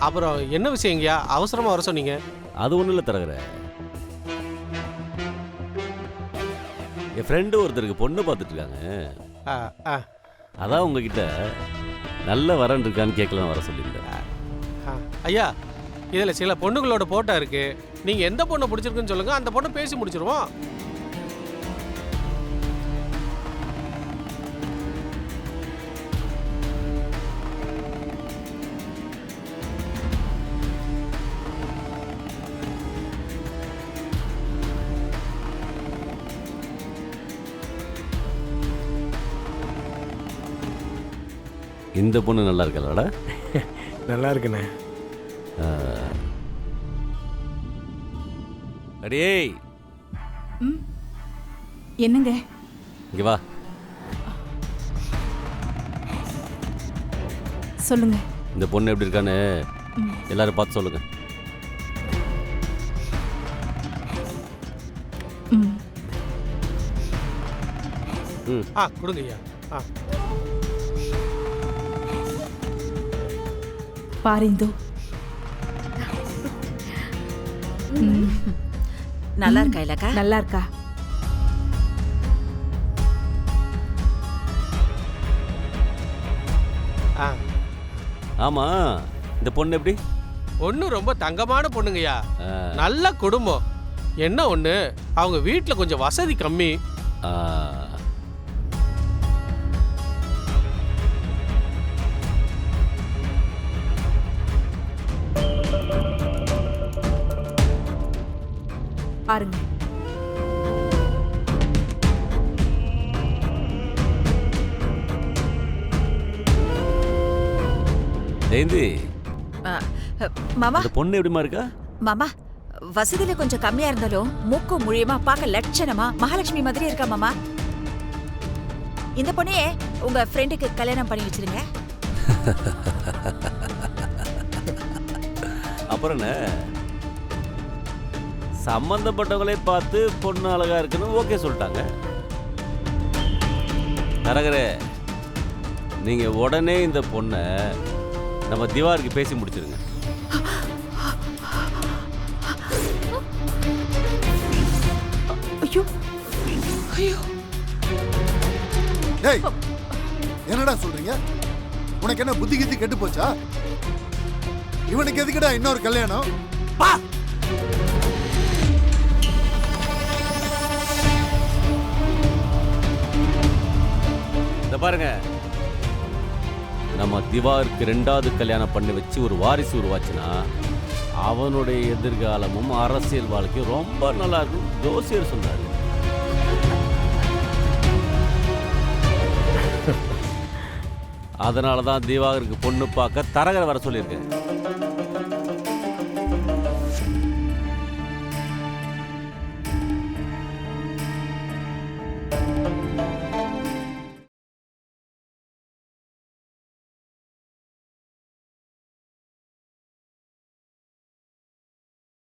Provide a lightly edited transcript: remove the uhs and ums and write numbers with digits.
அப்புறம் என்ன விஷயங்கய்யா அவசரமா வர சொன்னீங்க? அது ஒன்றும் இல்லை தரகர. என் ஃப்ரெண்டு ஒருத்தருக்கு பொண்ணு பார்த்துட்டு இருக்காங்க. ஆ, ஆ, அதான் உங்ககிட்ட நல்ல வரன் இருக்கான்னு கேட்கலாம் வர சொல்லியிருந்தேன். ஆ. ஐயா, இதில் சில பொண்ணுங்களோட போட்டோ இருக்கு. நீங்கள் எந்த பொண்ணை பிடிச்சிருக்குன்னு சொல்லுங்க, அந்த பொண்ணை பேசி முடிச்சிருவோம். இந்த பொண்ணு நல்லா இருக்கலடா. நல்லா இருக்குண்ணே. அடேய் என்னங்க? இங்கே வா. சொல்லுங்க. இந்த பொண்ணு எப்படி இருக்கான்னு எல்லாரும் பார்த்து சொல்லுங்க. ம். ம். கொடுங்க ஐயா. பாரு இந்து. நல்லா இருக்கா இல்லக்கா? நல்லா இருக்கா? ஆமா, இந்த பொண்ணு எப்படி? பொண்ணு ரொம்ப தங்கமான பொண்ணுங்கய்யா. நல்ல குடும்பம். என்ன ஒண்ணு, அவங்க வீட்டில் கொஞ்சம் வசதி கம்மி. பாருங்க. ஜெயந்தி, மாமா, இந்த பொண்ணு எப்படிமா இருக்கா? மாமா வசதியில கொஞ்சம் கம்மியா இருந்தாலும் மூக்கு மூலியமா பார்க்க லட்சணமா மகாலட்சுமி மாதிரி இருக்கா மாமா. இந்த பொண்ணையே உங்க ஃப்ரெண்டுக்கு கல்யாணம் பண்ணி வச்சிருங்க. அப்புறம் என்ன, சம்பந்தப்பட்டவங்களே பார்த்து பொண்ணு அழகா இருக்குன்னு ஓகே சொல்லிட்டாங்க. தரகரே, நீங்க உடனே இந்த பொண்ணை நம்ம திவாருக்கு பேசி முடிச்சிருங்க. ஐயோ ஐயோ, டேய், என்னடா சொல்றீங்க? உனக்கு என்ன புத்தி கித்தி கெட்டு போச்சா? இவனுக்கு எதுக்குடா இன்னொரு கல்யாணம்? இந்த பாருங்க, நம்ம திவாருக்கு 2வது கல்யாணம் பண்ணி வச்சு ஒரு வாரிசு உருவாச்சுன்னா அவனுடைய எதிர்காலமும் அரசியல் வாழ்க்கையும் ரொம்ப நல்லா இருக்கும் ஜோசியர் சொன்னாரு. அதனால தான் திவாகருக்கு பொண்ணு பார்க்க தரகரை வர சொல்லியிருக்கேன்.